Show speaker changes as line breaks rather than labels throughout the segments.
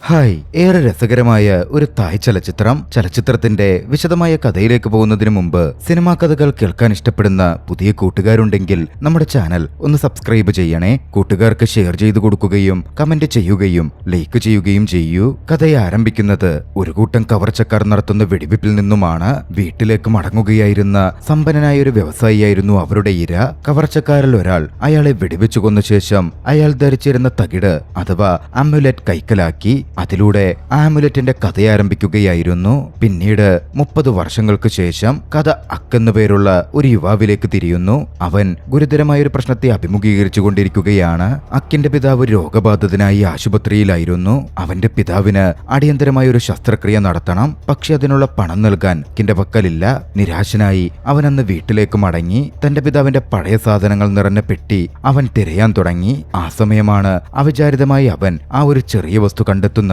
Hi, ഏറെ രസകരമായ ഒരു തായ് ചലച്ചിത്രത്തിന്റെ വിശദമായ കഥയിലേക്ക് പോകുന്നതിന് മുമ്പ് സിനിമാ കഥകൾ കേൾക്കാൻ ഇഷ്ടപ്പെടുന്ന പുതിയ കൂട്ടുകാരുണ്ടെങ്കിൽ നമ്മുടെ ചാനൽ ഒന്ന് സബ്സ്ക്രൈബ് ചെയ്യണേ. കൂട്ടുകാർക്ക് ഷെയർ ചെയ്തു കൊടുക്കുകയും കമന്റ് ചെയ്യുകയും ലൈക്ക് ചെയ്യുകയും ചെയ്യൂ. കഥയെ ആരംഭിക്കുന്നത് ഒരു കൂട്ടം കവർച്ചക്കാർ നടത്തുന്ന വെടിവെപ്പിൽ നിന്നുമാണ്. വീട്ടിലേക്ക് മടങ്ങുകയായിരുന്ന സമ്പന്നനായ ഒരു വ്യവസായിയായിരുന്നു അവരുടെ ഇര. കവർച്ചക്കാരിൽ ഒരാൾ അയാളെ വെടിവെച്ചു കൊന്ന ശേഷം അയാൾ ധരിച്ചിരുന്ന തകിട് അഥവാ അമുലെറ്റ് കൈക്കലാക്കി. അതിലൂടെ ആമുലറ്റിന്റെ കഥയാരംഭിക്കുകയായിരുന്നു. പിന്നീട് 30 വർഷങ്ങൾക്ക് ശേഷം കഥ അക്കെന്നു പേരുള്ള ഒരു യുവാവിലേക്ക് തിരിയുന്നു. അവൻ ഗുരുതരമായ ഒരു പ്രശ്നത്തെ അഭിമുഖീകരിച്ചു കൊണ്ടിരിക്കുകയാണ്. അക്കിന്റെ പിതാവ് രോഗബാധിതനായി ആശുപത്രിയിലായിരുന്നു. അവന്റെ പിതാവിന് അടിയന്തരമായ ഒരു ശസ്ത്രക്രിയ നടത്തണം. പക്ഷെ അതിനുള്ള പണം നൽകാൻ അക്കിന്റെ പക്കലില്ല. നിരാശനായി അവൻ അന്ന് വീട്ടിലേക്ക് മടങ്ങി. തന്റെ പിതാവിന്റെ പഴയ സാധനങ്ങൾ നിറഞ്ഞ പെട്ടി അവൻ തിരയാൻ തുടങ്ങി. ആ സമയമാണ് അവിചാരിതമായി അവൻ ആ ഒരു ചെറിയ വസ്തു കണ്ടെത്തുന്നത്.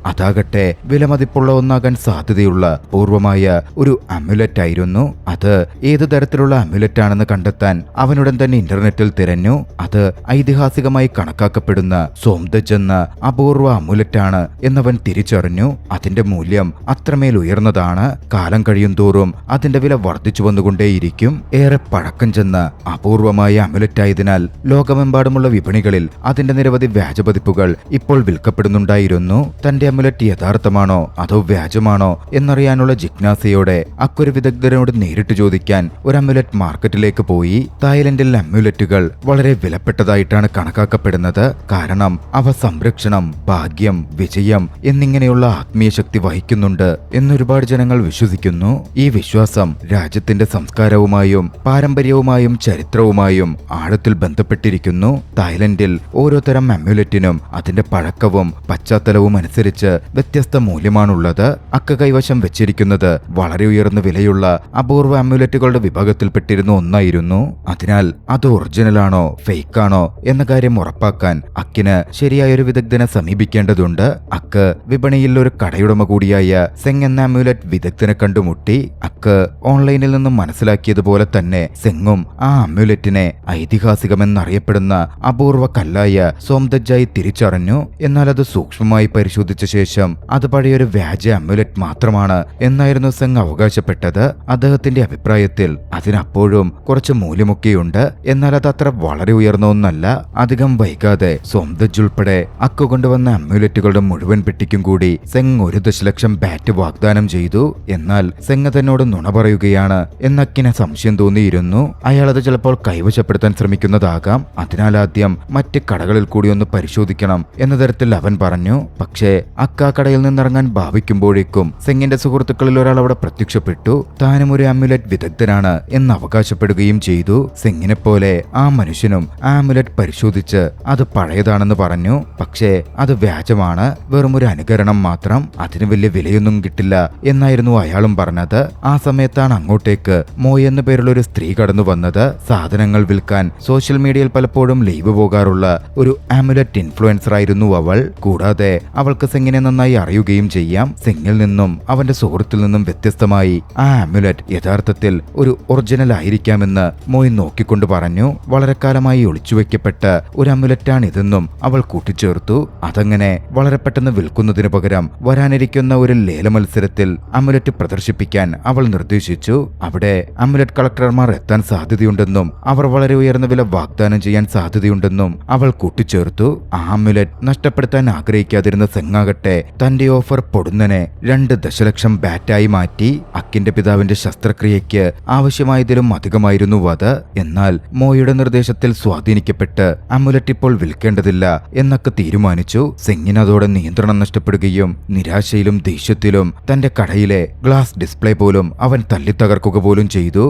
അതാകട്ടെ വിലമതിപ്പുള്ള ഒന്നാകാൻ സാധ്യതയുള്ള പൂർവമായ ഒരു അമുലെറ്റ് ആയിരുന്നു. അത് ഏതു തരത്തിലുള്ള അമുലെറ്റ് ആണെന്ന് കണ്ടെത്താൻ അവനുടൻ തന്നെ ഇന്റർനെറ്റിൽ തിരഞ്ഞു. അത് ഐതിഹാസികമായി കണക്കാക്കപ്പെടുന്ന സോംദജ് എന്ന അപൂർവ അമുലെറ്റ് ആണ് എന്നവൻ തിരിച്ചറിഞ്ഞു. അതിന്റെ മൂല്യം അത്രമേൽ ഉയർന്നതാണ്. കാലം കഴിയും തോറും അതിന്റെ വില വർദ്ധിച്ചു വന്നുകൊണ്ടേയിരിക്കും. ഏറെ പഴക്കം ചെന്ന അപൂർവമായ അമുലെറ്റ് ആയതിനാൽ ലോകമെമ്പാടുമുള്ള വിപണികളിൽ അതിന്റെ നിരവധി വ്യാജപതിപ്പുകൾ ഇപ്പോൾ വിൽക്കപ്പെടുന്നുണ്ടായിരുന്നു. തന്റെ അമുലെറ്റ് യഥാർത്ഥമാണോ അതോ വ്യാജമാണോ എന്നറിയാനുള്ള ജിജ്ഞാസയോടെ അക്കൊരു വിദഗ്ധരോട് നേരിട്ട് ചോദിക്കാൻ ഒരു അമുലെറ്റ് മാർക്കറ്റിലേക്ക് പോയി. തായ്ലൻഡിൽ അമുലെറ്റുകൾ വളരെ വിലപ്പെട്ടതായിട്ടാണ് കണക്കാക്കപ്പെടുന്നത്. കാരണം അവ സംരക്ഷണം, ഭാഗ്യം, വിജയം എന്നിങ്ങനെയുള്ള ആത്മീയ ശക്തി വഹിക്കുന്നുണ്ട് എന്നൊരുപാട് ജനങ്ങൾ വിശ്വസിക്കുന്നു. ഈ വിശ്വാസം രാജ്യത്തിന്റെ സംസ്കാരവുമായും പാരമ്പര്യവുമായും ചരിത്രവുമായും ആഴത്തിൽ ബന്ധപ്പെട്ടിരിക്കുന്നു. തായ്ലൻഡിൽ ഓരോ തരം അമുലെറ്റിനും അതിന്റെ പഴക്കവും പശ്ചാത്തലവും അനുസരിച്ച് വ്യത്യസ്ത മൂല്യമാണുള്ളത്. അക്ക കൈവശം വെച്ചിരിക്കുന്നത് വളരെ ഉയർന്ന വിലയുള്ള അപൂർവ അമുലെറ്റുകളുടെ വിഭാഗത്തിൽപ്പെട്ടിരുന്ന ഒന്നായിരുന്നു. അതിനാൽ അത് ഒറിജിനലാണോ ഫേക്കാണോ എന്ന കാര്യം ഉറപ്പാക്കാൻ അക്കിന് ശരിയായൊരു വിദഗ്ധനെ സമീപിക്കേണ്ടതുണ്ട്. അക്ക് വിപണിയിൽ ഒരു കടയുടമ കൂടിയായ സെങ് എന്ന അമുലെറ്റ് വിദഗ്ധനെ കണ്ടുമുട്ടി. അക്ക് ഓൺലൈനിൽ നിന്നും മനസ്സിലാക്കിയതുപോലെ തന്നെ സെങ്ങും ആ അമുലെറ്റിനെ ഐതിഹാസികമെന്നറിയപ്പെടുന്ന അപൂർവ കല്ലായ സോംദജായി തിരിച്ചറിഞ്ഞു. എന്നാൽ അത് സൂക്ഷ്മമായി പരിശോധിച്ച ശേഷം അത് പഴയൊരു വ്യാജ അമുലെറ്റ് മാത്രമാണ് എന്നായിരുന്നു സെങ് അവകാശപ്പെട്ടത്. അദ്ദേഹത്തിന്റെ അഭിപ്രായത്തിൽ അതിനപ്പോഴും കുറച്ച് മൂല്യമൊക്കെയുണ്ട്. എന്നാൽ അത് അത്ര വളരെ ഉയർന്ന ഒന്നല്ല. അധികം വൈകാതെ സോംദജ് ഉൾപ്പെടെ അക്കു കൊണ്ടുവന്ന അമുലെറ്റുകളുടെ മുഴുവൻ പെട്ടിക്കും കൂടി സെങ് 1 ദശലക്ഷം ബാറ്റ് വാഗ്ദാനം ചെയ്തു. എന്നാൽ സെങ് തന്നോട് നുണ പറയുകയാണ് എന്നക്കിന് സംശയം തോന്നിയിരുന്നു. അയാൾ അത് ചിലപ്പോൾ കൈവശപ്പെടുത്താൻ ശ്രമിക്കുന്നതാകാം. അതിനാൽ ആദ്യം മറ്റ് കടകളിൽ കൂടി ഒന്ന് പരിശോധിക്കണം എന്ന തരത്തിൽ അവൻ പറഞ്ഞു. പക്ഷേ അക്ക കടയിൽ നിന്നിറങ്ങാൻ ഭാവിക്കുമ്പോഴേക്കും സെങ്ങിന്റെ സുഹൃത്തുക്കളിൽ ഒരാൾ അവിടെ പ്രത്യക്ഷപ്പെട്ടു. താനും ഒരു അമുലെറ്റ് വിദഗ്ധനാണ് എന്ന് അവകാശപ്പെടുകയും ചെയ്തു. സെങ്ങിനെ പോലെ ആ മനുഷ്യനും ആ അമുലെറ്റ് പരിശോധിച്ച് അത് പഴയതാണെന്ന് പറഞ്ഞു. പക്ഷേ അത് വ്യാജമാണ്, വെറും ഒരു അനുകരണം മാത്രം, അതിന് വലിയ വിലയൊന്നും കിട്ടില്ല എന്നായിരുന്നു അയാളും പറഞ്ഞത്. ആ സമയത്താണ് അങ്ങോട്ടേക്ക് മോയ് എന്ന പേരുള്ള ഒരു സ്ത്രീ കടന്നു വന്നത്. സാധനങ്ങൾ വിൽക്കാൻ സോഷ്യൽ മീഡിയയിൽ പലപ്പോഴും ലൈവ് പോകാറുള്ള ഒരു അമുലെറ്റ് ഇൻഫ്ലുവൻസർ ആയിരുന്നു അവൾ. കൂടാതെ അവൾക്ക് സെങ്ങിനെ നന്നായി അറിയുകയും ചെയ്യാം. സെങ്ങിൽ നിന്നും അവന്റെ സുഹൃത്തിൽ നിന്നും വ്യത്യസ്തമായി ആ അമുലെറ്റ് യഥാർത്ഥത്തിൽ ഒരു ഒറിജിനൽ ആയിരിക്കാമെന്ന് മോയ് നോക്കിക്കൊണ്ട് പറഞ്ഞു. വളരെ കാലമായി ഒളിച്ചുവെക്കപ്പെട്ട ഒരു അമുലെറ്റാണ് ഇതെന്നും അവൾ കൂട്ടിച്ചേർത്തു. അതങ്ങനെ വളരെ പെട്ടെന്ന് വിൽക്കുന്നതിന് പകരം വരാനിരിക്കുന്ന ഒരു ലേല മത്സരത്തിൽ അമുലെറ്റ് പ്രദർശിപ്പിക്കാൻ അവൾ നിർദ്ദേശിച്ചു. അവിടെ അമുലെറ്റ് കളക്ടർമാർ എത്താൻ സാധ്യതയുണ്ടെന്നും അവർ വളരെ ഉയർന്ന വില വാഗ്ദാനം ചെയ്യാൻ സാധ്യതയുണ്ടെന്നും അവൾ കൂട്ടിച്ചേർത്തു. ആ അമുലെറ്റ് നഷ്ടപ്പെടുത്താൻ ആഗ്രഹിക്കാതിരുന്ന സെങ്ങാകട്ടെ തന്റെ ഓഫർ പൊടുന്നനെ 2 ദശലക്ഷം ബാറ്റായി മാറ്റി. അക്കിന്റെ പിതാവിന്റെ ശസ്ത്രക്രിയയ്ക്ക് ആവശ്യമായതിലും അധികമായിരുന്നു അത്. എന്നാൽ മോയുടെ നിർദ്ദേശത്തിൽ സ്വാധീനിക്കപ്പെട്ട് അമുലെറ്റ് ഇപ്പോൾ വിൽക്കേണ്ടതില്ല എന്നൊക്കെ തീരുമാനിച്ചു. സെങ്ങിന് അതോടെ നിയന്ത്രണം നഷ്ടപ്പെടുകയും നിരാശയിലും ദേഷ്യത്തിലും തന്റെ കടയിലെ ഗ്ലാസ് ഡിസ്പ്ലേ പോലും അവൻ തല്ലിത്തകർക്കുക പോലും ചെയ്തു.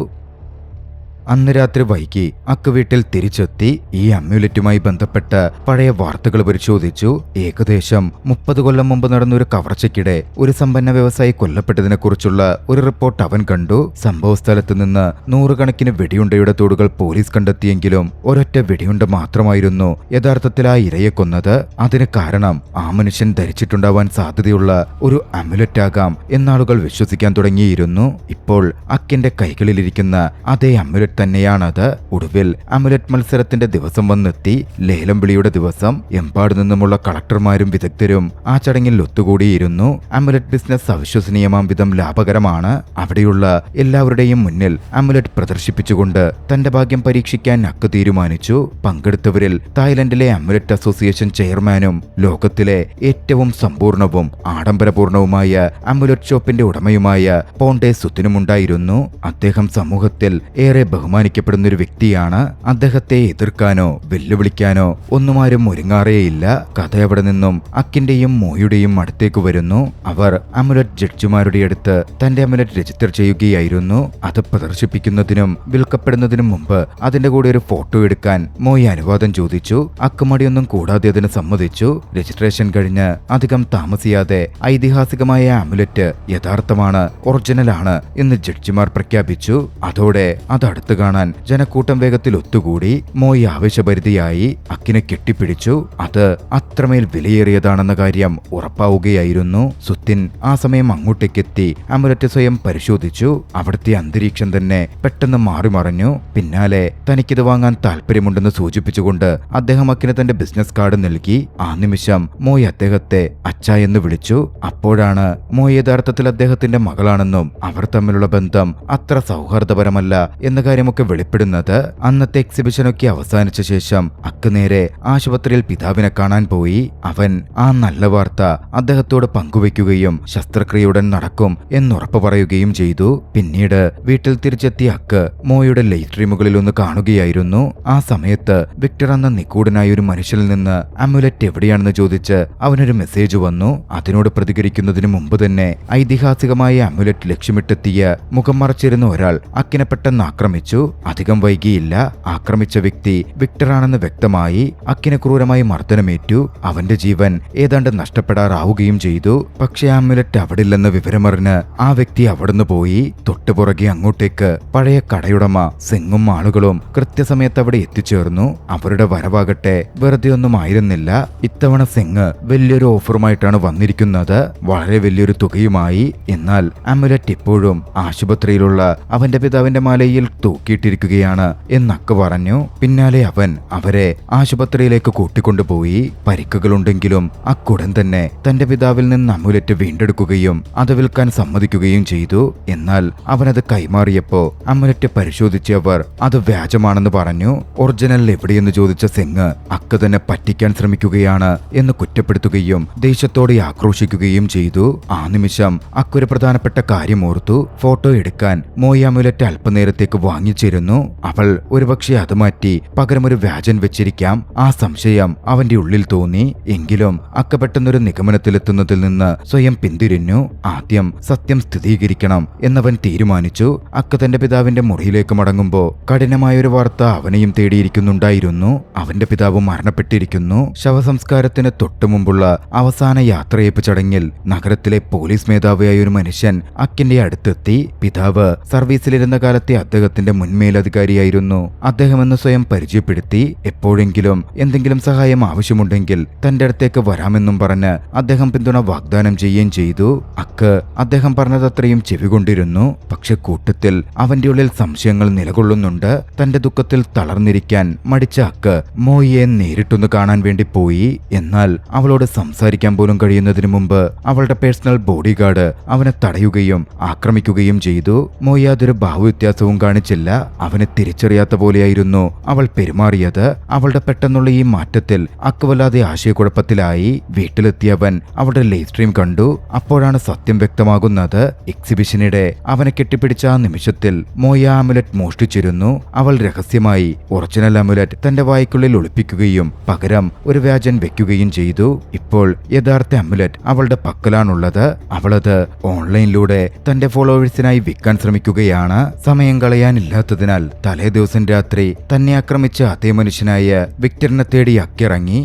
അന്ന് രാത്രി വൈകി അക്ക് വീട്ടിൽ തിരിച്ചെത്തി. ഈ അമ്യൂലെറ്റുമായി ബന്ധപ്പെട്ട പഴയ വാർത്തകൾ പരിശോധിച്ചു. ഏകദേശം 30 കൊല്ലം മുമ്പ് നടന്ന ഒരു കവർച്ചയ്ക്കിടെ ഒരു സമ്പന്ന വ്യവസായി കൊല്ലപ്പെട്ടതിനെ കുറിച്ചുള്ള ഒരു റിപ്പോർട്ട് അവൻ കണ്ടു. സംഭവ സ്ഥലത്ത് നിന്ന് 100 കണക്കിന് വെടിയുണ്ടയുടെ തോടുകൾ പോലീസ് കണ്ടെത്തിയെങ്കിലും ഒരൊറ്റ വെടിയുണ്ട മാത്രമായിരുന്നു യഥാർത്ഥത്തിൽ ആ ഇരയെ കൊന്നത്. അതിന് കാരണം ആ മനുഷ്യൻ ധരിച്ചിട്ടുണ്ടാവാൻ സാധ്യതയുള്ള ഒരു അമ്യൂലെറ്റ് ആകാം എന്നാളുകൾ വിശ്വസിക്കാൻ തുടങ്ങിയിരുന്നു. ഇപ്പോൾ അക്കിന്റെ കൈകളിലിരിക്കുന്ന അതേ അമ്യൂലെറ്റ് അമുലറ്റ് തന്നെയാണത്. ഒടുവിൽ അമുലറ്റ് മത്സരത്തിന്റെ ദിവസം വന്നെത്തി. ലേലം വിളിയുടെ ദിവസം എമ്പാട് നിന്നുമുള്ള കളക്ടർമാരും വിദഗ്ധരും ആ ചടങ്ങിൽ ഒത്തുകൂടിയിരുന്നു. അമുലറ്റ് ബിസിനസ് അവിശ്വസനീയമാം വിധം ലാഭകരമാണ്. അവിടെയുള്ള എല്ലാവരുടെയും മുന്നിൽ അമുലറ്റ് പ്രദർശിപ്പിച്ചുകൊണ്ട് തന്റെ ഭാഗ്യം പരീക്ഷിക്കാൻ അക്ക് തീരുമാനിച്ചു. പങ്കെടുത്തവരിൽ തായ്ലൻഡിലെ അമുലറ്റ് അസോസിയേഷൻ ചെയർമാനും ലോകത്തിലെ ഏറ്റവും സമ്പൂർണവും ആഡംബരപൂർണവുമായ അമുലറ്റ് ഷോപ്പിന്റെ ഉടമയുമായ പോണ്ടെ സുത്തിനുമുണ്ടായിരുന്നു. അദ്ദേഹം സമൂഹത്തിൽ ഏറെ ബഹുമാനിക്കപ്പെടുന്ന ഒരു വ്യക്തിയാണ്. അദ്ദേഹത്തെ എതിർക്കാനോ വെല്ലുവിളിക്കാനോ ഒന്നുമാരും ഒരുങ്ങാറേയില്ല. കഥ അവിടെ നിന്നും അക്കിന്റെയും മോയുടെയും അടുത്തേക്ക് വരുന്നു. അവർ അമുലറ്റ് ജഡ്ജിമാരുടെ അടുത്ത് തന്റെ അമുലറ്റ് രജിസ്റ്റർ ചെയ്യുകയായിരുന്നു. അത് പ്രദർശിപ്പിക്കുന്നതിനും വിൽക്കപ്പെടുന്നതിനും മുമ്പ് അതിന്റെ കൂടെ ഒരു ഫോട്ടോ എടുക്കാൻ മോയ് അനുവാദം ചോദിച്ചു. അക്കുമടിയൊന്നും കൂടാതെ അതിന് സമ്മതിച്ചു. രജിസ്ട്രേഷൻ കഴിഞ്ഞ് അധികം താമസിയാതെ ഐതിഹാസികമായ അമുലറ്റ് യഥാർത്ഥമാണ്, ഒറിജിനലാണ് എന്ന് ജഡ്ജിമാർ പ്രഖ്യാപിച്ചു. അതോടെ അത് അടുത്തു കാണാൻ ജനക്കൂട്ടം വേഗത്തിൽ ഒത്തുകൂടി. മോയ് ആവേശഭരിതയായി അക്കിനെ കെട്ടിപ്പിടിച്ചു. അത് അത്രമേൽ വിലയേറിയതാണെന്ന കാര്യം ഉറപ്പാവുകയായിരുന്നു. സുത്തിൻ ആ സമയം അങ്ങോട്ടേക്കെത്തി അമുലറ്റ് സ്വയം പരിശോധിച്ചു. അവിടുത്തെ അന്തരീക്ഷം തന്നെ പെട്ടെന്ന് മാറിമറിഞ്ഞു. പിന്നാലെ തനിക്കിത് വാങ്ങാൻ താല്പര്യമുണ്ടെന്ന് സൂചിപ്പിച്ചുകൊണ്ട് അദ്ദേഹം അക്കിന് തന്റെ ബിസിനസ് കാർഡ് നൽകി. ആ നിമിഷം മോയ് അദ്ദേഹത്തെ അച്ഛ എന്ന് വിളിച്ചു. അപ്പോഴാണ് മോയ് യഥാർത്ഥത്തിൽ അദ്ദേഹത്തിന്റെ മകളാണെന്നും അവർ തമ്മിലുള്ള ബന്ധം അത്ര സൗഹാർദ്ദപരമല്ല എന്ന കാര്യമൊക്കെ വെളിപ്പെടുന്നത്. അന്നത്തെ എക്സിബിഷനൊക്കെ അവസാനിച്ച ശേഷം അക്ക് നേരെ ആശുപത്രിയിൽ പിതാവിനെ കാണാൻ പോയി. അവൻ ആ നല്ല വാർത്ത അദ്ദേഹത്തോട് പങ്കുവെക്കുകയും ശസ്ത്രക്രിയയുടൻ നടക്കും എന്നുറപ്പ് പറയുകയും ചെയ്തു. പിന്നീട് വീട്ടിൽ തിരിച്ചെത്തിയ അക്ക് മോയുടെ ലൈറ്റ് സ്ട്രീമുകളിൽ ഒന്ന് കാണുകയായിരുന്നു. ആ സമയത്ത് വിക്ടർ എന്ന നിഗൂഢനായ ഒരു മനുഷ്യനിൽ നിന്ന് അമുലറ്റ് എവിടെയാണെന്ന് ചോദിച്ച് അവനൊരു മെസ്സേജ് വന്നു. അതിനോട് പ്രതികരിക്കുന്നതിന് മുമ്പ് തന്നെ ഐതിഹാസികമായ അമുലറ്റ് ലക്ഷ്യമിട്ടെത്തിയ മുഖം മറച്ചിരുന്ന ഒരാൾ അക്കിനെ പെട്ടെന്ന് ആക്രമിച്ചു. അധികം വൈകിയില്ല. ആക്രമിച്ച വ്യക്തി വിക്ടറാണെന്ന് വ്യക്തമായി. അക്കിനെ ക്രൂരമായി മർദ്ദനമേറ്റു. അവന്റെ ജീവൻ ഏതാണ്ട് നഷ്ടപ്പെടാറാവുകയും ചെയ്തു. പക്ഷേ അമുലറ്റ് അവിടില്ലെന്ന വിവരമറിഞ്ഞ് ആ വ്യക്തി അവിടുന്ന് പോയി. തൊട്ടുപുറകെ അങ്ങോട്ടേക്ക് പഴയ കടയുടമ സെങ്ങും ആളുകളും കൃത്യസമയത്ത് അവിടെ എത്തിച്ചേർന്നു. അവരുടെ വരവാകട്ടെ വെറുതെ ഒന്നും ആയിരുന്നില്ല. ഇത്തവണ സെങ് വലിയൊരു ഓഫറുമായിട്ടാണ് വന്നിരിക്കുന്നത്, വളരെ വലിയൊരു തുകയുമായി. എന്നാൽ അമുലറ്റ് ഇപ്പോഴും ആശുപത്രിയിലുള്ള അവന്റെ പിതാവിന്റെ മാലയിൽ തൂക്കിയിട്ടിരിക്കുകയാണ് എന്നക്ക് പറഞ്ഞു. പിന്നാലെ അവൻ അവരെ ആശുപത്രിയിലേക്ക് കൂട്ടിക്കൊണ്ടുപോയി. പരിക്കുകളുണ്ടെങ്കിലും അക്കുടൻ തന്നെ തന്റെ പിതാവിൽ നിന്ന് അമുലറ്റ് വീണ്ടെടുക്കുകയും അത് വിൽക്കാൻ സമ്മതിക്കുകയും ചെയ്തു. എന്നാൽ അവനത് കൈമാറിയപ്പോ അമുലറ്റ് പരിശോധിച്ച് അവർ അത് വ്യാജമാണെന്ന് പറഞ്ഞു. ഒറിജിനൽ എവിടെയെന്ന് ചോദിച്ച സെങ് അക്ക് തന്നെ പറ്റിക്കാൻ ശ്രമിക്കുകയാണ് എന്ന് കുറ്റപ്പെടുത്തുകയും ദേഷ്യത്തോടെ ആക്രോശിക്കുകയും ചെയ്തു. ആ നിമിഷം അക്കൊരു പ്രധാനപ്പെട്ട കാര്യം ഓർത്തു. ഫോട്ടോ എടുക്കാൻ മോയ് അമുലറ്റ് അല്പനേരത്തേക്ക് വാങ്ങിച്ചിരുന്നു. അവൾ ഒരുപക്ഷെ അത് മാറ്റി പകരം ഒരു വ്യാജൻ വെച്ചിരിക്കാം. ആ സംശയം അവന്റെ ഉള്ളിൽ തോന്നി. എങ്കിലും അക്ക പെട്ടെന്നൊരു നിഗമനത്തിലെത്തുന്നതിൽ നിന്ന് സ്വയം പിന്തിരിഞ്ഞു. ആദ്യം സത്യം സ്ഥിരീകരിക്കണം എന്നവൻ തീരുമാനിച്ചു. അക്ക തന്റെ പിതാവിന്റെ മുറിയിലേക്ക് മടങ്ങുമ്പോ കഠിനമായൊരു വാർത്ത അവനെയും തേടിയിരിക്കുന്നുണ്ടായിരുന്നു. അവന്റെ പിതാവ് മരണപ്പെട്ടിരിക്കുന്നു. ശവസംസ്കാരത്തിന് തൊട്ടുമുമ്പുള്ള അവസാന യാത്രയയപ്പ് ചടങ്ങിൽ നഗരത്തിലെ പോലീസ് മേധാവിയായ ഒരു മനുഷ്യൻ അക്കിന്റെ അടുത്തെത്തി. പിതാവ് സർവീസിലിരുന്ന കാലത്തെ അദ്ദേഹത്തിന്റെ മുൻമേലധികാരിയായിരുന്നു അദ്ദേഹമെന്ന് സ്വയം പരിചയപ്പെടുത്തി. എപ്പോഴെങ്കിലും എന്തെങ്കിലും സഹായം ആവശ്യമുണ്ടെങ്കിൽ തന്റെ അടുത്തേക്ക് വരാമെന്നും പറഞ്ഞ് അദ്ദേഹം പിന്തുണ വാഗ്ദാനം ചെയ്യുകയും ചെയ്തു. അക്ക് അദ്ദേഹം പറഞ്ഞതത്രയും ചെവികൊണ്ടിരുന്നു. പക്ഷെ കൂട്ടത്തിൽ അവന്റെ ഉള്ളിൽ സംശയങ്ങൾ നിലകൊള്ളുന്നുണ്ട്. തന്റെ ദുഃഖത്തിൽ തളർന്നിരിക്കാൻ മടിച്ച അക്ക് മോയിയെ നേരിട്ടൊന്ന് കാണാൻ വേണ്ടി പോയി. എന്നാൽ അവളോട് സംസാരിക്കാൻ പോലും കഴിയുന്നതിന് മുമ്പ് അവളുടെ പേഴ്സണൽ ബോഡി ഗാർഡ് അവനെ തടയുകയും ആക്രമിക്കുകയും ചെയ്തു. മോയി യാതൊരു ഭാവവ്യത്യാസവും കാണിച്ചില്ല. അവനെ തിരിച്ചറിയാത്ത പോലെയായിരുന്നു അവൾ പെരുമാറിയത്. അവളുടെ പെട്ടെന്നുള്ള ഈ മാറ്റത്തിൽ അക്ക് വല്ലാതെ ആശയക്കുഴപ്പത്തിലായി. വീട്ടിലെത്തിയവൻ അവളുടെ ലൈവ് സ്ട്രീം കണ്ടു. അപ്പോഴാണ് സത്യം വ്യക്തമാകുന്നത്. എക്സിബിഷനിടെ അവനെ കെട്ടിപ്പിടിച്ച ആ നിമിഷത്തിൽ മോയ അമുലറ്റ് മോഷ്ടിച്ചിരുന്നു. അവൾ രഹസ്യമായി ഒറിജിനൽ അമുലറ്റ് തന്റെ വായ്ക്കുള്ളിൽ ഒളിപ്പിക്കുകയും പകരം ഒരു വ്യാജൻ വെക്കുകയും ചെയ്തു. ഇപ്പോൾ യഥാർത്ഥ അമുലറ്റ് അവളുടെ പക്കലാണുള്ളത്. അവളത് ഓൺലൈനിലൂടെ തന്റെ ഫോളോവേഴ്സിനായി വിൽക്കാൻ ശ്രമിക്കുകയാണ്. സമയം കളയാനില്ലാത്തതിനാൽ തലേ ദിവസം രാത്രി തന്നെ ആക്രമിച്ച അതേ മനുഷ്യനായ വിക്ടറിനെ തേടി അക്കിറങ്ങി.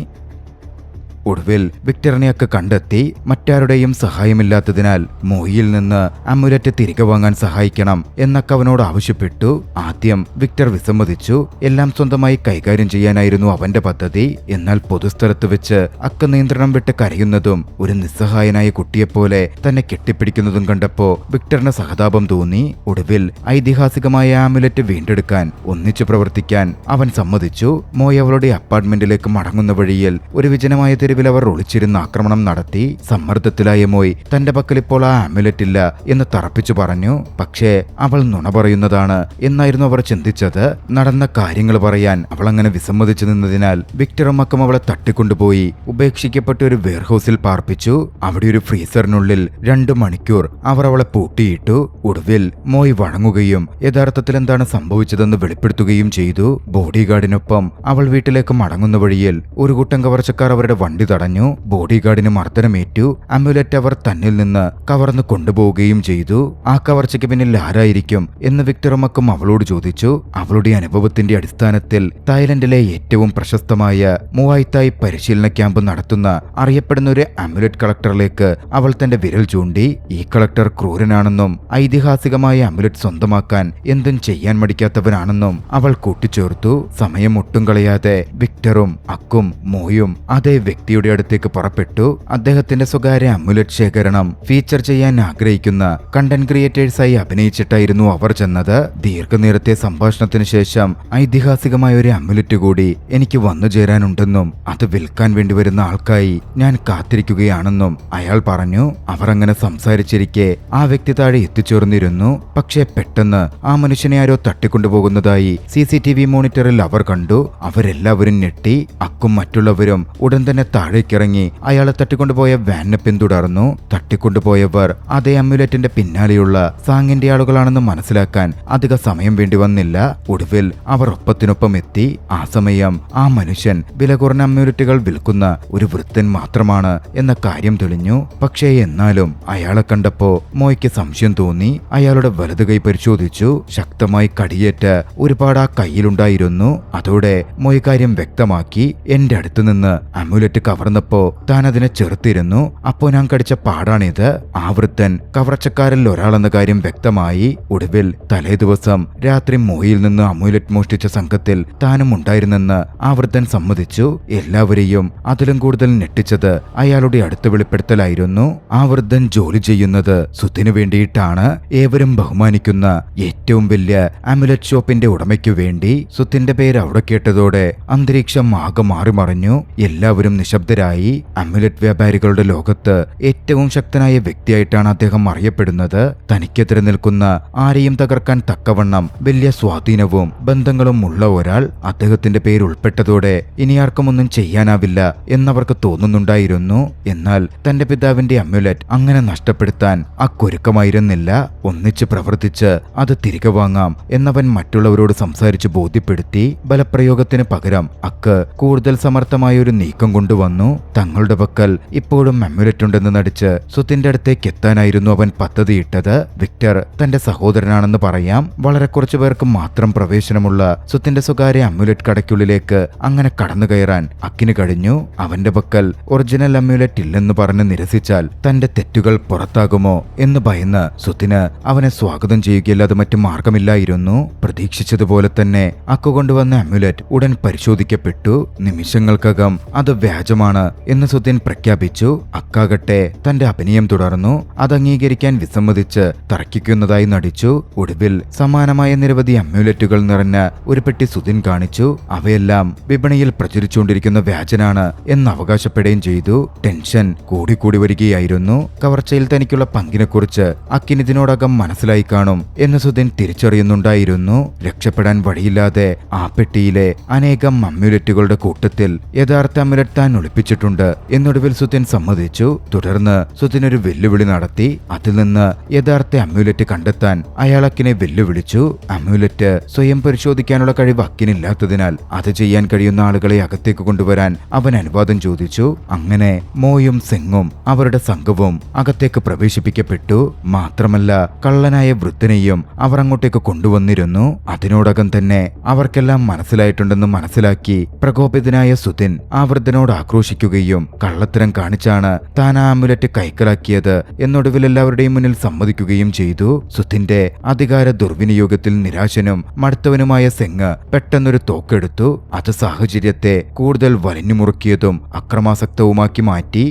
ഒടുവിൽ വിക്ടറിനെ ഒക്കെ കണ്ടെത്തി മറ്റാരുടെയും സഹായമില്ലാത്തതിനാൽ മോയിൽ നിന്ന് അമുലറ്റ് തിരികെ വാങ്ങാൻ സഹായിക്കണം എന്നൊക്കെ അവനോട് ആവശ്യപ്പെട്ടു. ആദ്യം വിക്ടർ വിസമ്മതിച്ചു. എല്ലാം സ്വന്തമായി കൈകാര്യം ചെയ്യാനായിരുന്നു അവന്റെ പദ്ധതി. എന്നാൽ പൊതുസ്ഥലത്ത് വെച്ച് അക്ക നിയന്ത്രണം വിട്ട് കരയുന്നതും ഒരു നിസ്സഹായനായ കുട്ടിയെപ്പോലെ തന്നെ കെട്ടിപ്പിടിക്കുന്നതും കണ്ടപ്പോ വിക്ടറിന് സഹതാപം തോന്നി. ഒടുവിൽ ഐതിഹാസികമായ ആമുലറ്റ് വീണ്ടെടുക്കാൻ ഒന്നിച്ചു പ്രവർത്തിക്കാൻ അവൻ സമ്മതിച്ചു. മോയ് അവളുടെ അപ്പാർട്ട്മെന്റിലേക്ക് മടങ്ങുന്ന വഴിയിൽ ഒരു വിജനമായ തെരുവിൽ അവർ ഒളിച്ചിരുന്ന് ആക്രമണം നടത്തി. സമ്മർദ്ദത്തിലായ മോയ് തന്റെ പക്കൽ ഇപ്പോൾ ആ ആമുലറ്റ് ഇല്ല എന്ന് തറപ്പിച്ചു പറഞ്ഞു. പക്ഷേ അവൾ നുണ പറയുന്നതാണ് എന്നായിരുന്നു അവർ ചിന്തിച്ചത്. നടന്ന കാര്യങ്ങൾ പറയാൻ അവൾ അങ്ങനെ വിസമ്മതിച്ചു നിന്നതിനാൽ വിക്ടറും അക്കും അവളെ തട്ടിക്കൊണ്ടുപോയി ഉപേക്ഷിക്കപ്പെട്ട ഒരു വെയർഹൌസിൽ പാർപ്പിച്ചു. അവിടെ ഒരു ഫ്രീസറിനുള്ളിൽ 2 മണിക്കൂർ അവർ അവളെ പൂട്ടിയിട്ടു. ഒടുവിൽ മോയ് വഴങ്ങുകയും യഥാർത്ഥത്തിൽ എന്താണ് സംഭവിച്ചതെന്ന് വെളിപ്പെടുത്തുകയും ചെയ്തു. ബോഡിഗാർഡിനൊപ്പം അവൾ വീട്ടിലേക്ക് മടങ്ങുന്ന വഴിയിൽ ഒരു കൂട്ടം കവർച്ചക്കാർ അവരുടെ വണ്ടി തടഞ്ഞു. ബോഡിഗാർഡിന് മർദ്ദനമേറ്റു. അമുലറ്റ് അവർ തന്നിൽ നിന്ന് കവർന്നു കൊണ്ടുപോവുകയും ചെയ്തു. ആ കവർച്ചയ്ക്ക് പിന്നിൽ ആരായിരിക്കും എന്ന് വിക്ടറുമക്കും അവളോട് ചോദിച്ചു. അവളുടെ അനുഭവത്തിന്റെ അടിസ്ഥാനത്തിൽ തായ്ലൻഡിലെ ഏറ്റവും പ്രശസ്തമായ മുവായ് തായ് പരിശീലന ക്യാമ്പ് നടത്തുന്ന അറിയപ്പെടുന്ന ഒരു അമുലറ്റ് കളക്ടറിലേക്ക് അവൾ തന്റെ വിരൽ ചൂണ്ടി. ഈ കളക്ടർ ക്രൂരനാണെന്നും ഐതിഹാസികമായ അമുലറ്റ് സ്വന്തമാക്കാൻ എന്തും ചെയ്യാൻ മടിക്കാത്തവനാണെന്നും അവൾ കൂട്ടിച്ചേർത്തു. സമയം ഒട്ടും കളയാതെ വിക്ടറും അക്കും മോയും അതേ വ്യക്തിയുടെ അടുത്തേക്ക് പുറപ്പെട്ടു. അദ്ദേഹത്തിന്റെ സ്വകാര്യ അമുലറ്റ് ശേഖരണം ഫീച്ചർ ചെയ്യാൻ ആഗ്രഹിക്കുന്ന കണ്ടന്റ് ക്രിയേറ്റേഴ്സായി അഭിനയിച്ചിട്ടായിരുന്നു അവർ ചെന്നത്. ദീർഘനേരത്തെ സംഭാഷണത്തിന് ശേഷം ഐതിഹാസികമായ ഒരു അമുലറ്റ് കൂടി എനിക്ക് വന്നു ചേരാനുണ്ടെന്നും അത് വിൽക്കാൻ വേണ്ടി വരുന്ന ആൾക്കായി ഞാൻ കാത്തിരിക്കുകയാണെന്നും അയാൾ പറഞ്ഞു. അവർ അങ്ങനെ സംസാരിച്ചിരിക്കെ ആ വ്യക്തി താഴെ എത്തിച്ചേർന്നിരുന്നു. പക്ഷേ പെട്ടെന്ന് ആ മനുഷ്യനെ ആരോ തട്ടിക്കൊണ്ടുപോകുന്നതായി CCTV മോണിറ്ററിൽ അവർ കണ്ടു. അവരെല്ലാവരും ഞെട്ടി. അക്കും മറ്റുള്ളവരും ഉടൻ തന്നെ താഴേക്കിറങ്ങി അയാളെ തട്ടിക്കൊണ്ടുപോയ വാനിനെ പിന്തുടർന്നു. തട്ടിക്കൊണ്ടുപോയവർ അതേ അമുലറ്റിന്റെ പിന്നാലെയുള്ള സാങ്ങിന്റെ ആളുകളാണെന്ന് മനസ്സിലാക്കാൻ അധിക സമയം വേണ്ടി വന്നില്ല. ഒടുവിൽ അവർ ഒപ്പത്തിനൊപ്പം എത്തി. ആ സമയം ആ മനുഷ്യൻ വില കുറഞ്ഞ അമ്യൂലറ്റുകൾ വിൽക്കുന്ന ഒരു വൃദ്ധൻ മാത്രമാണ് എന്ന കാര്യം തെളിഞ്ഞു. പക്ഷേ എന്നാലും അയാളെ കണ്ടപ്പോ മോയ്ക്ക് സംശയം തോന്നി. അയാളുടെ വലത് കൈ പരിശോധിച്ചു. ശക്തമായി കടിയേറ്റ ഒരുപാട് ആ കയ്യിലുണ്ടായിരുന്നു. അതോടെ മോയ് കാര്യം വ്യക്തമാക്കി. എന്റെ അടുത്ത് നിന്ന് അമ്യൂലറ്റ് കവർന്നപ്പോ താൻ അതിനെ ചെറുത്തിരുന്നു. അപ്പോ ഞാൻ കടിച്ച പാടാണിത്. ആ വൃദ്ധൻ കവർച്ചക്കാരിൽ ഒരാളെന്ന കാര്യം വ്യക്തമായി. ഒടുവിൽ തലേ ദിവസം രാത്രി മോയിൽ നിന്ന് അമ്യൂലറ്റ് മോഷ്ടിച്ച സംഘത്തിൽ താനും ഉണ്ടായിരുന്നെന്ന് ആ വൃദ്ധൻ സമ്മതിച്ചു. എല്ലാവരെയും അതിലും കൂടുതൽ ഞെട്ടിച്ചത് അയാളുടെ അടുത്ത വെളിപ്പെടുത്തലായിരുന്നു. ആ വൃദ്ധൻ ജോലി ചെയ്യുന്നത് സുത്തിനു വേണ്ടിയിട്ടാണ്. ഏവരും ബഹുമാനിക്കുന്ന ഏറ്റവും വലിയ അമുലറ്റ് ഷോപ്പിന്റെ ഉടമയ്ക്കു വേണ്ടി. സുത്തിന്റെ പേര് അവിടെ കേട്ടതോടെ അന്തരീക്ഷം ആകെ മാറിമറിഞ്ഞു. എല്ലാവരും നിശബ്ദരായി. അമുലറ്റ് വ്യാപാരികളുടെ ലോകത്ത് ഏറ്റവും ശക്തനായ വ്യക്തിയായിട്ടാണ് അദ്ദേഹം അറിയപ്പെടുന്നത്. തനിക്കെതിരെ നിൽക്കുന്ന ആരെയും തകർക്കാൻ തക്കവണ്ണം വലിയ സ്വാധീനവും ബന്ധങ്ങളും ഉള്ള ഒരാൾ. അദ്ദേഹത്തിന്റെ പേര് ഉൾപ്പെട്ടതോടെ ഇനി ആർക്കും ഒന്നും ചെയ്യാനാവില്ല എന്നവർക്ക് തോന്നുന്നുണ്ടായിരുന്നു. എന്നാൽ തന്റെ പിതാവിന്റെ അമ്യുലറ്റ് അങ്ങനെ നഷ്ടപ്പെടുത്താൻ അക്കൊരുക്കമായിരുന്നില്ല. ഒന്നിച്ച് പ്രവർത്തിച്ച് അത് തിരികെ വാങ്ങാം എന്നവൻ മറ്റുള്ളവരോട് സംസാരിച്ച് ബോധ്യപ്പെടുത്തി. ബലപ്രയോഗത്തിന് പകരം അക്ക് കൂടുതൽ സമർത്ഥമായ ഒരു നീക്കം കൊണ്ടുവന്നു. തങ്ങളുടെ പക്കൽ ഇപ്പോഴും അമ്യുലറ്റ് ഉണ്ടെന്ന് നടിച്ച് സുത്തിന്റെ അടുത്തേക്ക് എത്താനായിരുന്നു അവൻ പദ്ധതിയിട്ടത്. വിക്ടർ തന്റെ സഹോദരനാണെന്ന് പറയാം. വളരെ കുറച്ചു പേർക്ക് മാത്രം പ്രവേശനമുള്ള സുത്തിന്റെ സ്വകാര്യ അമ്യുലറ്റ് കടയ്ക്കുള്ളിലേക്ക് അങ്ങനെ കടന്നു കയറാൻ അക്കിന് കഴിഞ്ഞു. അവന്റെ പക്കൽ ഒറിജിനൽ അമ്യുലറ്റ് ഇല്ലെന്ന് പറഞ്ഞ് നിരസിച്ചാൽ തന്റെ തെറ്റുകൾ പുറത്താകുമോ എന്ന് ഭയന്ന് സുത്തിന് അവനെ സ്വാഗതം ചെയ്യുകയല്ലാതെ മറ്റു മാർഗമില്ലായിരുന്നു. പ്രതീക്ഷിച്ചതുപോലെ തന്നെ അക്കു കൊണ്ടുവന്ന അമ്യുലറ്റ് ഉടൻ പരിശോധിക്കപ്പെട്ടു. നിമിഷങ്ങൾക്കകം അത് വ്യാജമാണ് എന്ന് സുത്തിൻ പ്രഖ്യാപിച്ചു. അക്കാകട്ടെ തന്റെ അഭിനയം തുടർന്നു. അത് അംഗീകരിക്കാൻ വിസമ്മതിച്ച് തർക്കിക്കുന്നതായി നടിച്ചു. ഒടുവിൽ സമാനമായ നിരവധി അമ്യുലറ്റുകൾ നിറഞ്ഞ ഒരു പെട്ടി സുതിൻ കാണിച്ചു. അവയെല്ലാം വിപണിയിൽ പ്രചരിച്ചുകൊണ്ടിരിക്കുന്ന വ്യാജനാണ് എന്ന് അവകാശപ്പെടുകയും ചെയ്തു. ടെൻഷൻ കൂടിക്കൂടി വരികയായിരുന്നു. കവർച്ചയിൽ തനിക്കുള്ള പങ്കിനെക്കുറിച്ച് അക്കിന് ഇതിനോടകം മനസ്സിലായി കാണും എന്ന് സുതിൻ തിരിച്ചറിയുന്നുണ്ടായിരുന്നു. രക്ഷപ്പെടാൻ വഴിയില്ലാതെ ആ പെട്ടിയിലെ അനേകം അമ്യുലറ്റുകളുടെ കൂട്ടത്തിൽ യഥാർത്ഥ അമ്യുലറ്റ് താൻ ഒളിപ്പിച്ചിട്ടുണ്ട് എന്നൊടുവിൽ സുതിൻ സമ്മതിച്ചു. തുടർന്ന് സുതിൻ ഒരു വെല്ലുവിളി നടത്തി. അതിൽ നിന്ന് യഥാർത്ഥ അമ്യുലറ്റ് കണ്ടെത്താൻ അയാൾ അക്കിനെ വെല്ലുവിളിച്ചു. അമ്യുലറ്റ് സ്വയം പരിശോധിക്കാനുള്ള കഴിവ് അക്കിനില്ലാത്തതിനാൽ അത് ചെയ്യാൻ കഴിയുന്ന ആളുകളെ അകത്തേക്ക് കൊണ്ടുവരാൻ അവൻ അനുവാദം ചോദിച്ചു. അങ്ങനെ മോയും സെങ്ങും അവരുടെ സംഘവും അകത്തേക്ക് പ്രവേശിപ്പിക്കപ്പെട്ടു. മാത്രമല്ല കള്ളനായ വൃദ്ധനെയും അവർ അങ്ങോട്ടേക്ക് കൊണ്ടുവന്നിരുന്നു. അതിനോടകം തന്നെ അവർക്കെല്ലാം മനസ്സിലായിട്ടുണ്ടെന്ന് മനസ്സിലാക്കി പ്രകോപിതനായ സുതിൻ ആ വൃദ്ധനോട് ആക്രോശിക്കുകയും കള്ളത്തരം കാണിച്ചാണ് താൻ ആ അമുലറ്റ് കൈക്കലാക്കിയത് എന്നൊടുവിൽ എല്ലാവരുടെയും മുന്നിൽ സമ്മതിക്കുകയും ചെയ്തു. സുത്തിന്റെ അധികാര ദുർവിനിയോഗത്തിൽ നിരാശനും മടുത്തവനുമായ സെങ് പെട്ടെന്നൊരു തോക്കെടുത്തു. അത് സാഹചര്യത്തെ കൂടുതൽ വലിഞ്ഞുമുറുക്കിയതും അക്രമാസക്തവുമാക്കി മാറ്റി.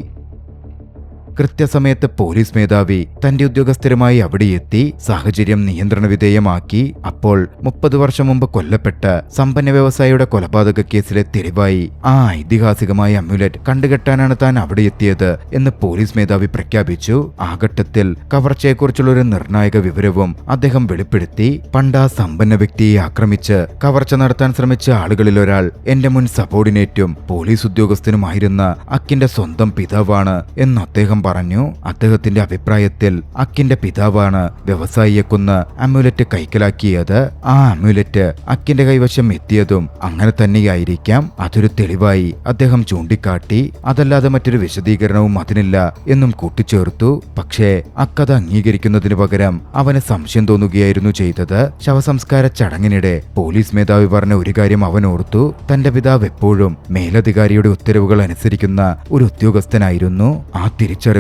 കൃത്യസമയത്ത് പോലീസ് മേധാവി തന്റെ ഉദ്യോഗസ്ഥരുമായി അവിടെ എത്തി സാഹചര്യം നിയന്ത്രണ വിധേയമാക്കി. അപ്പോൾ 30 വർഷം മുമ്പ് കൊല്ലപ്പെട്ട സമ്പന്ന വ്യവസായിയുടെ കൊലപാതക കേസിലെ തെളിവായി ആ ഐതിഹാസികമായ അമ്യുലറ്റ് കണ്ടുകെട്ടാനാണ് താൻ അവിടെ എത്തിയത് എന്ന് പോലീസ് മേധാവി പ്രഖ്യാപിച്ചു. ആ ഘട്ടത്തിൽ കവർച്ചയെക്കുറിച്ചുള്ള ഒരു നിർണായക വിവരവും അദ്ദേഹം വെളിപ്പെടുത്തി. പണ്ട് ആ സമ്പന്ന വ്യക്തിയെ ആക്രമിച്ച് കവർച്ച നടത്താൻ ശ്രമിച്ച ആളുകളിൽ ഒരാൾ എന്റെ മുൻ സബോർഡിനേറ്റും പോലീസ് ഉദ്യോഗസ്ഥനുമായിരുന്ന അക്കിന്റെ സ്വന്തം പിതാവാണ് എന്ന് അദ്ദേഹം പറഞ്ഞു. അദ്ദേഹത്തിന്റെ അഭിപ്രായത്തിൽ അക്കിന്റെ പിതാവാണ് വ്യവസായിയെ കൊന്ന് അമ്യുലറ്റ് കൈക്കലാക്കിയത്. ആ അമ്യുലറ്റ് അക്കിന്റെ കൈവശം എത്തിയതും അങ്ങനെ തന്നെയായിരിക്കാം. അതൊരു തെളിവായി അദ്ദേഹം ചൂണ്ടിക്കാട്ടി. അതല്ലാതെ മറ്റൊരു വിശദീകരണവും അതിനില്ല എന്നും കൂട്ടിച്ചേർത്തു. പക്ഷേ അക്കത് അംഗീകരിക്കുന്നതിന് പകരം അവന് സംശയം തോന്നുകയായിരുന്നു ചെയ്തത്. ശവസംസ്കാര ചടങ്ങിനിടെ പോലീസ് മേധാവി പറഞ്ഞ ഒരു കാര്യം അവൻ ഓർത്തു. തന്റെ പിതാവ് എപ്പോഴും മേലധികാരിയുടെ ഉത്തരവുകൾ അനുസരിക്കുന്ന ഒരു ഉദ്യോഗസ്ഥനായിരുന്നു. ആ തിരിച്ചറിവ്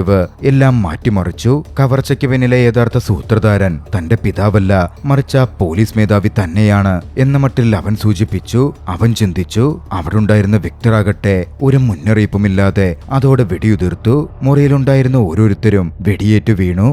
എല്ലാം മാറ്റിമറിച്ചു. കവർച്ചയ്ക്ക് പിന്നിലെ യഥാർത്ഥ സൂത്രധാരൻ തന്റെ പിതാവല്ല, മറിച്ച് ആ പോലീസ് മേധാവി തന്നെയാണ് എന്ന മട്ടിൽ അവൻ സൂചിപ്പിച്ചു. അവൻ ചിന്തിച്ചു. അവിടുണ്ടായിരുന്ന വിക്ടറാകട്ടെ ഒരു മുന്നറിയിപ്പുമില്ലാതെ അതോടെ വെടിയുതിർത്തു. മുറിയിലുണ്ടായിരുന്ന ഓരോരുത്തരും വെടിയേറ്റു വീണു.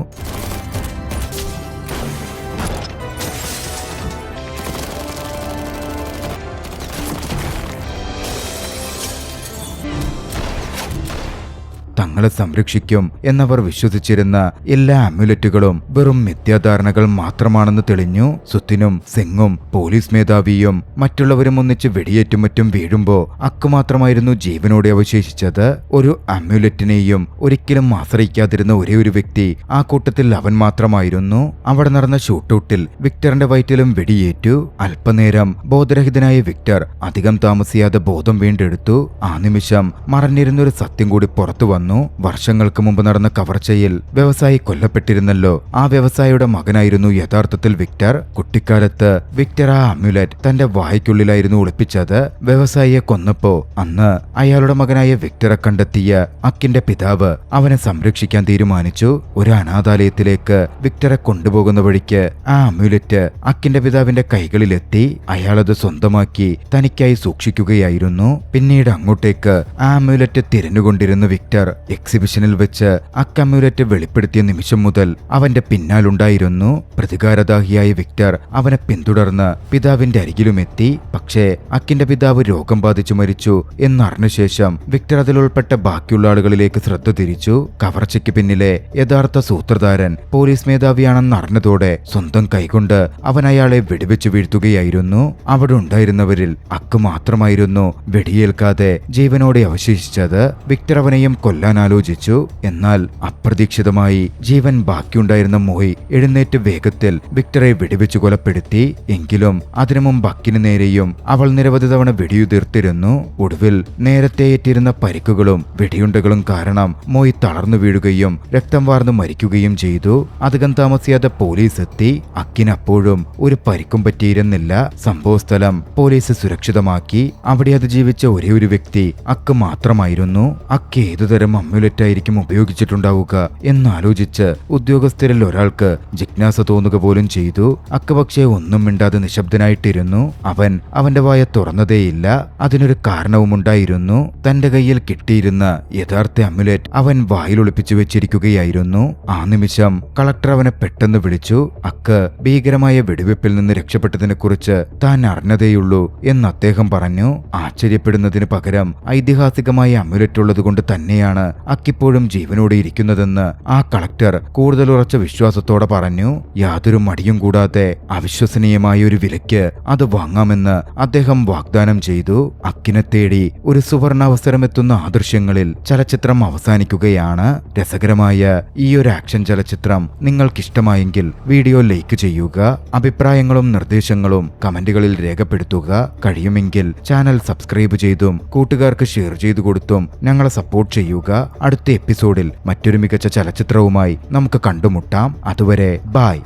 തങ്ങളെ സംരക്ഷിക്കും എന്നവർ വിശ്വസിച്ചിരുന്ന എല്ലാ അമ്യുലറ്റുകളും വെറും മിഥ്യാധാരണകൾ മാത്രമാണെന്ന് തെളിഞ്ഞു. സുത്തിനും സെങ്ങും പോലീസ് മേധാവിയും മറ്റുള്ളവരും ഒന്നിച്ച് വെടിയേറ്റും മറ്റും വീഴുമ്പോ അക്ക് മാത്രമായിരുന്നു ജീവനോടെ അവശേഷിച്ചത്. ഒരു അമ്യുലറ്റിനെയും ഒരിക്കലും ആശ്രയിക്കാതിരുന്ന ഒരേ ഒരു വ്യക്തി ആ കൂട്ടത്തിൽ അവൻ മാത്രമായിരുന്നു. അവിടെ നടന്ന ഷൂട്ടൌട്ടിൽ വിക്ടറിന്റെ വയറ്റിലും വെടിയേറ്റു. അല്പനേരം ബോധരഹിതനായ വിക്ടർ അധികം താമസിയാതെ ബോധം വീണ്ടെടുത്തു. ആ നിമിഷം മറഞ്ഞിരുന്നൊരു സത്യം കൂടി പുറത്തു വന്നു. വർഷങ്ങൾക്ക് മുമ്പ് നടന്ന കവർച്ചയിൽ വ്യവസായി കൊല്ലപ്പെട്ടിരുന്നല്ലോ. ആ വ്യവസായിയുടെ മകനായിരുന്നു യഥാർത്ഥത്തിൽ വിക്ടർ. കുട്ടിക്കാലത്ത് വിക്ടർ ആ അമ്യുലറ്റ് തന്റെ വായ്ക്കുള്ളിലായിരുന്നു ഒളിപ്പിച്ചത്. വ്യവസായിയെ കൊന്നപ്പോ അന്ന് അയാളുടെ മകനായ വിക്ടറെ കണ്ടെത്തിയ അക്കിന്റെ പിതാവ് അവനെ സംരക്ഷിക്കാൻ തീരുമാനിച്ചു. ഒരു അനാഥാലയത്തിലേക്ക് വിക്ടറെ കൊണ്ടുപോകുന്ന വഴിക്ക് ആ അമ്യുലറ്റ് അക്കിന്റെ പിതാവിന്റെ കൈകളിലെത്തി. അയാളത് സ്വന്തമാക്കി തനിക്കായി സൂക്ഷിക്കുകയായിരുന്നു. പിന്നീട് അങ്ങോട്ടേക്ക് ആ അമ്യുലറ്റ് തിരഞ്ഞുകൊണ്ടിരുന്ന വിക്ടർ എക്സിബിഷനിൽ വെച്ച് അക്കമ്യുലറ്റ് വെളിപ്പെടുത്തിയ നിമിഷം മുതൽ അവന്റെ പിന്നാലുണ്ടായിരുന്നു. പ്രതികാരദാഹിയായ വിക്ടർ അവനെ പിന്തുടർന്ന് പിതാവിന്റെ അരികിലുമെത്തി. പക്ഷേ അക്കിന്റെ പിതാവ് രോഗം ബാധിച്ചു മരിച്ചു എന്നറിഞ്ഞ ശേഷം വിക്ടർ അതിലുൾപ്പെട്ട ബാക്കിയുള്ള ആളുകളിലേക്ക് ശ്രദ്ധ തിരിച്ചു. കവർച്ചയ്ക്ക് പിന്നിലെ യഥാർത്ഥ സൂത്രധാരൻ പോലീസ് മേധാവിയാണെന്ന് അറിഞ്ഞതോടെ സ്വന്തം കൈകൊണ്ട് അവൻ അയാളെ വെടിവെച്ചു വീഴ്ത്തുകയായിരുന്നു. അവിടെ ഉണ്ടായിരുന്നവരിൽ അക്ക് മാത്രമായിരുന്നു വെടിയേൽക്കാതെ ജീവനോടെ അവശേഷിച്ചത്. വിക്ടർ അവനെയും കൊല്ലാൻ ആലോചിച്ചു. എന്നാൽ അപ്രതീക്ഷിതമായി ജീവൻ ബാക്കിയുണ്ടായിരുന്ന മോയ് എഴുന്നേറ്റ് വേഗത്തിൽ വിക്ടറെ വെടിവെച്ചു കൊലപ്പെടുത്തി. എങ്കിലും അതിനു മുമ്പ് അക്കിന് നേരെയും അവൾ നിരവധി തവണ വെടിയുതിർത്തിരുന്നു. ഒടുവിൽ നേരത്തെ ഏറ്റിരുന്ന പരിക്കുകളും വെടിയുണ്ടകളും കാരണം മോയ് തളർന്നു വീഴുകയും രക്തം വാർന്നു മരിക്കുകയും ചെയ്തു. അധികം താമസിയാതെ പോലീസ് എത്തി. അക്കിനപ്പോഴും ഒരു പരിക്കും പറ്റിയിരുന്നില്ല. സംഭവസ്ഥലം പോലീസ് സുരക്ഷിതമാക്കി. അവിടെ അതിജീവിച്ച ഒരേ ഒരു വ്യക്തി അക്ക് മാത്രമായിരുന്നു. അക്ക് ഏതുതരം അമ്യുലറ്റായിരിക്കും ഉപയോഗിച്ചിട്ടുണ്ടാവുക എന്നാലോചിച്ച് ഉദ്യോഗസ്ഥരിൽ ഒരാൾക്ക് ജിജ്ഞാസ തോന്നുക പോലും ചെയ്തു. അക്ക് പക്ഷേ ഒന്നും മിണ്ടാതെ നിശബ്ദനായിട്ടിരുന്നു. അവൻ അവന്റെ വായ തുറന്നതേയില്ല. അതിനൊരു കാരണവുമുണ്ടായിരുന്നു. തന്റെ കയ്യിൽ കിട്ടിയിരുന്ന യഥാർത്ഥ അമ്യുലറ്റ് അവൻ വായിലൊളിപ്പിച്ചു വെച്ചിരിക്കുകയായിരുന്നു. ആ നിമിഷം കളക്ടർ അവനെ പെട്ടെന്ന് വിളിച്ചു. അക്ക് ഭീകരമായ വെടിവെപ്പിൽ നിന്ന് രക്ഷപ്പെട്ടതിനെ കുറിച്ച് താൻ അറിഞ്ഞതേയുള്ളൂ എന്ന് അദ്ദേഹം പറഞ്ഞു. ആശ്ചര്യപ്പെടുന്നതിന് പകരം ഐതിഹാസികമായ അമ്യുലറ്റ് ഉള്ളതുകൊണ്ട് തന്നെയാണ് അക്കിപ്പോഴും ജീവനോടെ ഇരിക്കുന്നതെന്ന് ആ കളക്ടർ കൂടുതൽ ഉറച്ച വിശ്വാസത്തോടെ പറഞ്ഞു. യാതൊരു മടിയും കൂടാതെ അവിശ്വസനീയമായ ഒരു വിലയ്ക്ക് അത് വാങ്ങാമെന്ന് അദ്ദേഹം വാഗ്ദാനം ചെയ്തു. അക്കിനെ തേടി ഒരു സുവർണാവസരമെത്തുന്ന ആ ദൃശ്യങ്ങളിൽ ചലച്ചിത്രം അവസാനിക്കുകയാണ്. രസകരമായ ഈ ഒരു ആക്ഷൻ ചലച്ചിത്രം നിങ്ങൾക്കിഷ്ടമായെങ്കിൽ വീഡിയോ ലൈക്ക് ചെയ്യുക. അഭിപ്രായങ്ങളും നിർദ്ദേശങ്ങളും കമന്റുകളിൽ രേഖപ്പെടുത്തുക. കഴിയുമെങ്കിൽ ചാനൽ സബ്സ്ക്രൈബ് ചെയ്തും കൂട്ടുകാർക്ക് ഷെയർ ചെയ്തു കൊടുത്തും ഞങ്ങളെ സപ്പോർട്ട് ചെയ്യുക. അടുത്ത എപ്പിസോഡിൽ മറ്റൊരു മികച്ച ചലച്ചിത്രവുമായി നമുക്ക് കണ്ടുമുട്ടാം. അതുവരെ ബൈ.